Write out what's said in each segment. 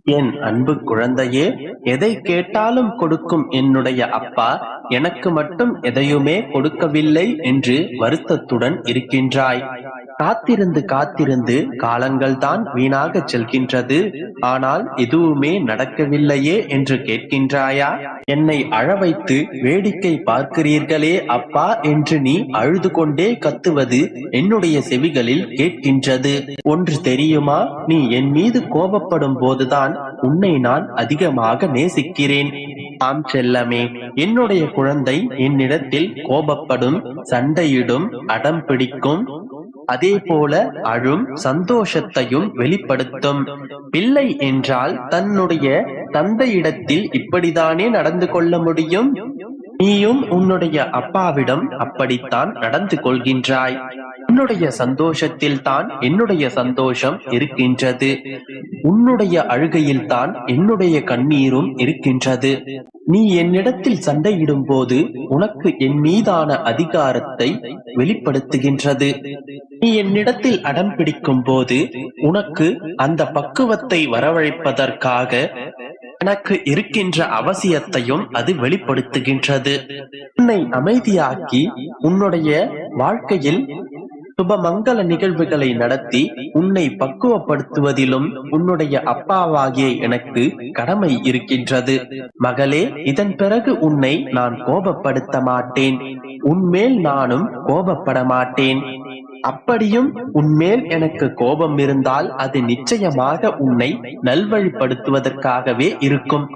என் அன்பு குழந்தையே, எதை கேட்டாலும் கொடுக்கும் என்னுடைய அப்பா எனக்கு மட்டும் எதையுமே கொடுக்கவில்லை என்று வருத்தத்துடன் இருக்கின்றாய். காத்திருந்து காத்திருந்து காலங்கள் தான் வீணாக செல்கின்றது, ஆனால் எதுவுமே நடக்கவில்லையே என்று கேட்கின்றாயா? என்னை அழ வைத்து வேடிக்கை பார்க்கிறீர்களே அப்பா என்று நீ அழுது கொண்டே கத்துவது என்னுடைய செவிகளில் கேட்கின்றது. ஒன்று தெரியுமா? நீ என் மீது கோபப்படும் போதுதான் உன்னை நான் அதிகமாக நேசிக்கிறேன். ஆம் செல்லமே, என்னுடைய குழந்தை என்னிடத்தில் கோபப்படும், சண்டையிடும், அடம் பிடிக்கும், அதே போல அழும், சந்தோஷத்தையும் வெளிப்படுத்தும். பிள்ளை என்றால் தன்னுடைய தந்தையிடத்தில் இப்படித்தானே நடந்து கொள்ள முடியும்? நீயும் உன்னுடைய அப்பாவிடம் அப்படித்தான் நடந்து கொள்கின்றாய். உன்னுடைய சந்தோஷத்தில் தான் என்னுடைய சந்தோஷம் இருக்கின்றது. உன்னுடைய அழுகையில் தான் என்னுடைய கண்ணீரும் இருக்கின்றது. நீ என்னிடத்தில் சண்டையிடும் போது உனக்கு என் மீதான அதிகாரத்தை வெளிப்படுத்துகின்றது. நீ என்னிடத்தில் அடம் பிடிக்கும் போது உனக்கு அந்த பக்குவத்தை வரவழைப்பதற்காக எனக்கு இருக்கின்ற அவசியத்தையும் அது வெளிப்படுத்துகின்றது. உன்னை அமைதியாக்கி உன்னுடைய வாழ்க்கையில் சுபமங்கல நிகழ்வுகளை நடத்தி உன்னை பக்குவப்படுத்துவதிலும் உன்னுடைய அப்பாவாகிய எனக்கு கடமை இருக்கின்றது. மகளே, இதன் பிறகு உன்னை நான் கோபப்படுத்த மாட்டேன். உன்மேல் நானும் கோபப்பட மாட்டேன். அப்படியும் உன்மேல் எனக்கு கோபம் இருந்தால் அது நிச்சயமாக உன்னை நல்வழிப்படுத்துவதற்காகவே இருக்கும்.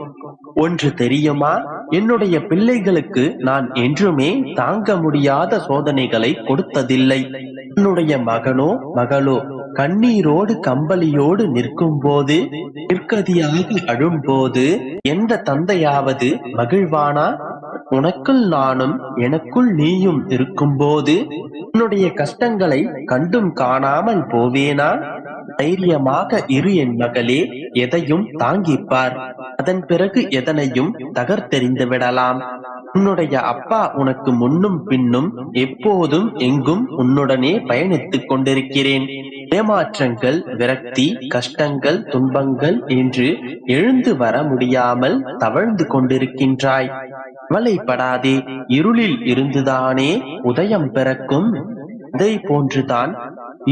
ஒன்று தெரியுமா? என்னுடைய பிள்ளைகளுக்கு நான் என்றுமே தாங்க முடியாத சோதனைகளை கொடுத்ததில்லை. என்னுடைய மகனோ மகளோ கண்ணீரோடு கம்பளியோடு நிற்கும் போது, நிற்கதியாக அழும்போது எந்த தந்தையாவது மகிழ்வானா? உனக்குள் நானும் எனக்குள் நீயும் இருக்கும்போது உன்னுடைய கஷ்டங்களை கண்டும் காணாமல் போவேனா? தைரியமாக இரு என் மகளே, எதையும் தாங்கிப்பார். அதன் பிறகு எதனையும் தகர்த்தெறிந்து விடலாம். உன்னுடைய அப்பா உனக்கு முன்னும் பின்னும் எப்போதும் எங்கும் உன்னுடனே பயணித்துக் கொண்டிருக்கிறேன். ஏமாற்றங்கள், விரக்தி, கஷ்டங்கள், துன்பங்கள் என்று எழுந்து வர முடியாமல் தவழ்ந்து கொண்டிருக்கின்றாய். கவலைப்படாதே, இருளில் இருந்துதானே உதயம் பிறக்கும். அதை போன்றுதான்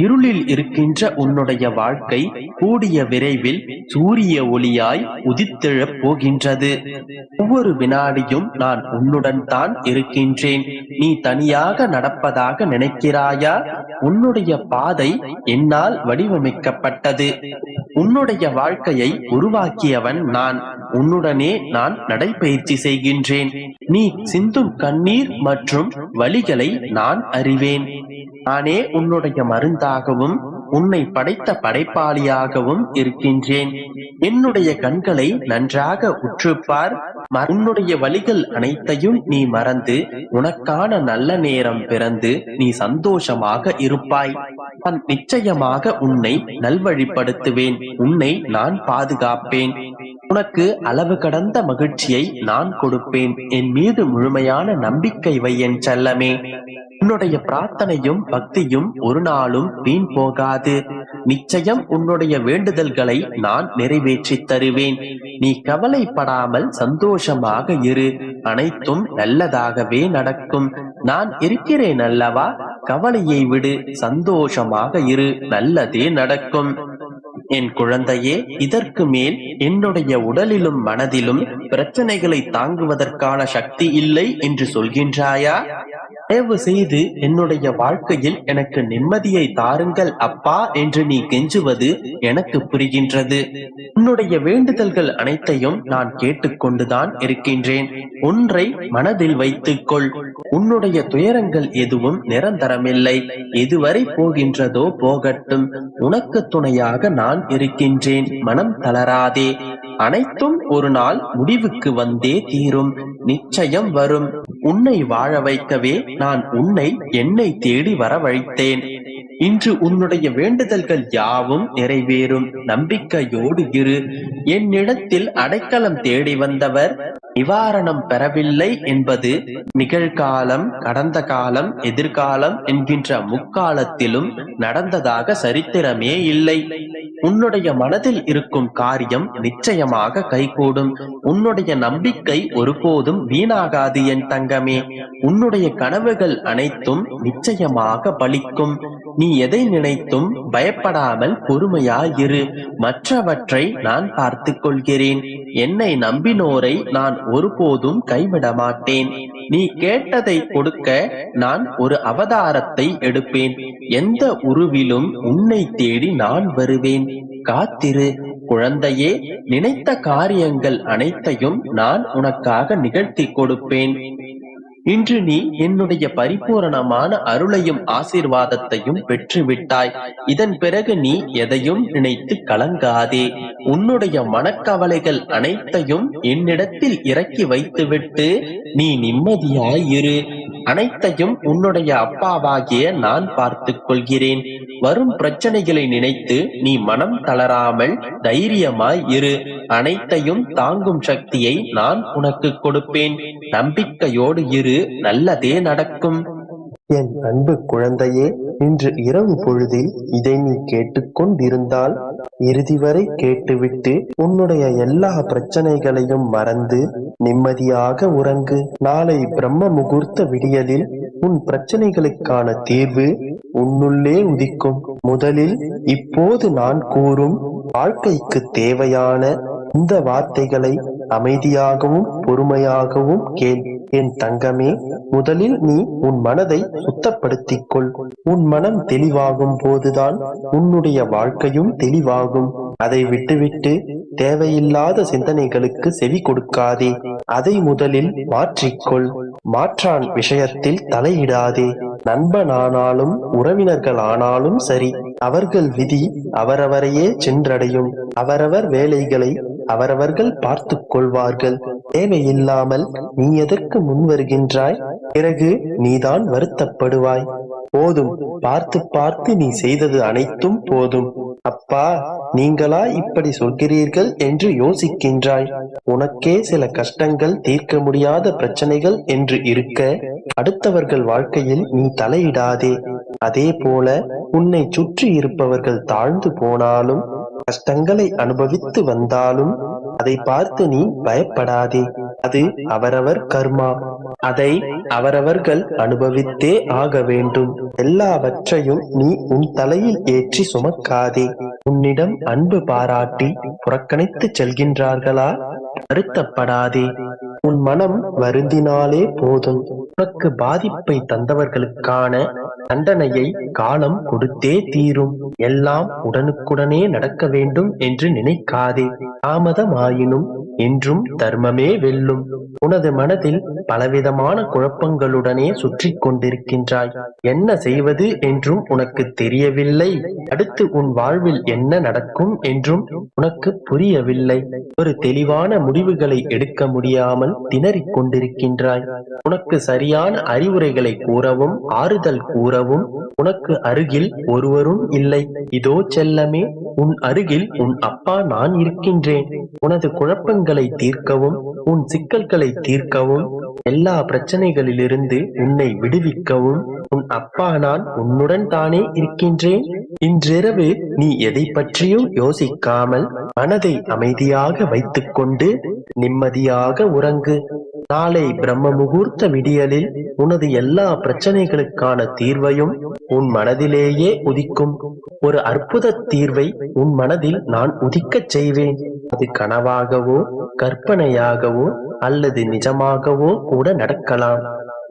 இருளில் இருக்கின்ற உன்னுடைய வாழ்க்கை கூடிய விரைவில் சூரிய ஒளியாய் உதித்தெழப் போகின்றது. ஒவ்வொரு வினாடியும் நான் உன்னுடன் தான் இருக்கின்றேன். நீ தனியாக நடப்பதாக நினைக்கிறாயா? உன்னுடைய பாதை என்னால் வடிவமைக்கப்பட்டது. உன்னுடைய வாழ்க்கையை உருவாக்கியவன் நான். உன்னுடனே நான் நடைபயிற்சி செய்கின்றேன். நீ சிந்தும் கண்ணீர் மற்றும் வலிகளை நான் அறிவேன். நானே உன்னுடைய மருந்தாகவும் உன்னை படைத்த படைப்பாளியாகவும் இருக்கின்றேன். என்னுடைய கண்களை நன்றாக உற்றுப்பார். உன்னுடைய வழிகள் அனைத்தையும் நீ மறந்து உனக்கான நல்ல நேரம் பிறந்து நீ சந்தோஷமாக இருப்பாய். நான் நிச்சயமாக உன்னை நல்வழிப்படுத்துவேன். உன்னை நான் பாதுகாப்பேன். உனக்கு அளவு கடந்த மகிழ்ச்சியை நான் கொடுப்பேன். என் மீது முழுமையான நம்பிக்கை வை என் செல்லமே. உன்னுடைய பிரார்த்தனையும் பக்தியும் ஒரு நாளும் வீண் போகாது. நிச்சயம் உன்னுடைய வேண்டுதல்களை நான் நிறைவேற்றி தருவேன். நீ கவலைப்படாமல் சந்தோஷமாக இரு. அனைத்தும் நல்லதாகவே நடக்கும். நான் இருக்கிறேன் அல்லவா? கவலையை விடு, சந்தோஷமாக இரு, நல்லதே நடக்கும். என் குழந்தையே, இதற்கு மேல் என்னுடைய உடலிலும் மனதிலும் பிரச்சனைகளை தாங்குவதற்கான சக்தி இல்லை என்று சொல்கின்றாயா? தயவு செய்து என்னுடைய வாழ்க்கையில் எனக்கு நிம்மதியை தாருங்கள் அப்பா என்று நீ கெஞ்சுவது எனக்கு புரிகின்றது. உன்னுடைய வேண்டுதல்கள் அனைத்தையும் நான் கேட்டுக்கொண்டுதான் இருக்கின்றேன். ஒன்றை மனதில் வைத்துக்கொள். உன்னுடைய துயரங்கள் எதுவும் நிரந்தரமில்லை. எதுவரை போகின்றதோ போகட்டும். உனக்கு துணையாக நான் இருக்கின்றேன். மனம் தளராதே. அனைத்தும் ஒரு நாள் முடிவுக்கு வந்தே தீரும். நிச்சயம் வரும். உன்னை வாழ வைக்கவே நான் உன்னை என்னை தேடி வரவழைத்தேன். இன்று உன்னுடைய வேண்டுதல்கள் யாவும் நிறைவேறும். நம்பிக்கையோடு இரு. என்னிடத்தில் அடைக்கலம் தேடி வந்தவர் நிவாரணம் பெறவில்லை என்பது நிகழ்காலம், கடந்த காலம், எதிர்காலம் என்கின்ற முக்காலத்திலும் நடந்ததாக சரித்திரமே இல்லை. உன்னுடைய மனதில் இருக்கும் காரியம் நிச்சயமாக கைகூடும். உன்னுடைய நம்பிக்கை ஒருபோதும் வீணாகாது என் தங்கமே. உன்னுடைய கனவுகள் அனைத்தும் நிச்சயமாக பலிக்கும். நீ எதை நினைத்தும் பயப்படாமல் பொறுமையாயிரு. மற்றவற்றை நான் பார்த்துக் கொள்கிறேன். என்னை நம்பினோரை நான் ஒருபோதும் கைவிட மாட்டேன். நீ கேட்டதை கொடுக்க நான் ஒரு அவதாரத்தை எடுப்பேன். எந்த உருவிலும் உன்னை தேடி நான் வருவேன். காத்திரு குழந்தையே. நினைத்த காரியங்கள் அனைத்தையும் நான் உனக்காக நிகழ்த்தி கொடுப்பேன். இன்று நீ என்னுடைய பரிபூரணமான அருளையும் ஆசீர்வாதத்தையும் பெற்றுவிட்டாய். இதன் பிறகு நீ எதையும் நினைத்து கலங்காதே. உன்னுடைய மனக்கவலைகள் அனைத்தையும் என்னிடத்தில் இறக்கி வைத்துவிட்டு நீ நிம்மதியாயிரு. அனைத்தையும் உன்னுடைய அப்பாவாகிய நான் பார்த்துக் கொள்கிறேன். வரும் பிரச்சனைகளை நினைத்து நீ மனம் தளராமல் தைரியமாய் இரு. அனைத்தையும் தாங்கும் சக்தியை நான் உனக்கு கொடுப்பேன். நம்பிக்கையோடு இரு, நல்லதே நடக்கும். என் அன்பு குழந்தையே, இன்று இரவு பொழுதில் இதை நீ கேட்டுக்கொண்டிருந்தால் இறுதி வரை கேட்டுவிட்டு உன்னுடைய எல்லா பிரச்சனைகளையும் மறந்து நிம்மதியாக உறங்கு. நாளை பிரம்ம முகூர்த்த விடியலில் உன் பிரச்சனைகளுக்கான தீர்வு உன்னுள்ளே உதிக்கும். முதலில் இப்போது நான் கூறும் வாழ்க்கைக்கு தேவையான இந்த வார்த்தைகளை அமைதியாகவும் பொறுமையாகவும் கேள். என் தங்கமே, முதலில் நீ உன் மனதை சுத்தப்படுத்திக் கொள். உன் மனம் தெளிவாகும் போதுதான் உன்னுடைய வாழ்க்கையும் தெளிவாகும். அதை விட்டுவிட்டு தேவையில்லாத சிந்தனைகளுக்கு செவி கொடுக்காதே. அதை முதலில் மாற்றிக்கொள். மாற்றான் விஷயத்தில் தலையிடாதே. நண்பனானாலும் உறவினர்கள் ஆனாலும் சரி, அவர்கள் விதி அவரவரையே சென்றடையும். அவரவர் வேலைகளை அவரவர்கள் பார்த்து கொள்வார்கள். தேவையில்லாமல் நீ எதற்கு முன் வருகின்றாய்? பிறகு நீதான் வருத்தப்படுவாய். போதும், பார்த்து பார்த்து நீ செய்தது அனைத்தும் போதும். அப்பா, நீங்களா இப்படி சொல்கிறீர்கள் என்று யோசிக்கின்றாய். உனக்கே சில கஷ்டங்கள், தீர்க்க முடியாத பிரச்சனைகள் என்று இருக்க அடுத்தவர்கள் வாழ்க்கையில் நீ தலையிடாதே. அதே போல உன்னை சுற்றி இருப்பவர்கள் தாழ்ந்து போனாலும் கஷ்டங்களை அனுபவித்து வந்தாலும் அதை பார்த்து நீ பயப்படாதே. அது அவரவர் கர்மா. அதை அவரவர்கள் அனுபவித்தே ஆக வேண்டும். எல்லாவற்றையும் நீ உன் தலையில் ஏற்றி சுமக்காதே. உன்னிடம் அன்பு பாராட்டி புறக்கணித்து செல்கின்றார்களா? வருத்தப்படாதே. உன் மனம் வருந்தினாலே போதும். உனக்கு பாதிப்பை தந்தவர்களுக்கான தண்டனையை காலம் கொடுத்தே தீரும். எல்லாம் உடனுக்குடனே நடக்க வேண்டும் என்று நினைக்காதே. தாமதமாயினும் என்றும் தர்மமே வெல்லும். உனது மனதில் பலவிதமான குழப்பங்களுடனே சுற்றி கொண்டிருக்கின்றாய். என்ன செய்வது என்றும் உனக்கு தெரியவில்லை. அடுத்து உன் வாழ்வில் என்ன நடக்கும் என்றும் உனக்கு புரியவில்லை. ஒரு தெளிவான முடிவுகளை எடுக்க முடியாமல் திணறிக் கொண்டிருக்கின்றாய். உனக்கு சரியான அறிவுரைகளை கூறவும் ஆறுதல் கூறவும் உனக்கு அருகில் ஒருவரும் இல்லை. இதோ செல்லமே, உன் அருகில் உன் அப்பா நான் இருக்கின்றேன். உனது குழப்பங்களை தீர்க்கவும் உன் சிக்கல்களை தீர்க்கவும் எல்லா பிரச்சனைகளிலிருந்து உன்னை விடுவிக்கவும் உன் அப்பா நான் உன்னுடன் தானே இருக்கின்றேன். இன்றிரவு நீ எதை பற்றியும் யோசிக்காமல் மனதை அமைதியாக வைத்துக்கொண்டு நிம்மதியாக உறங்கு. நாளை பிரம்ம முகூர்த்த விடியலில் உனது எல்லா பிரச்சனைகளுக்கான தீர்வையும் உன் மனதிலேயே உதிக்கும். ஒரு அற்புத தீர்வை உன் மனதில் நான் உதிக்கச் செய்வேன். அது கனவாகவோ கற்பனையாகவோ அல்லது நிஜமாகவோ கூட நடக்கலாம்.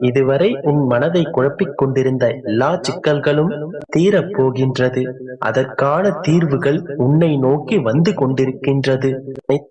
இதுவரை உன் மனதை குழப்பிக் கொண்டிருந்த எல்லா சிக்கல்களும் தீரப்போகின்றது. அதற்கான தீர்வுகள் உன்னை நோக்கி வந்து கொண்டிருக்கின்றது.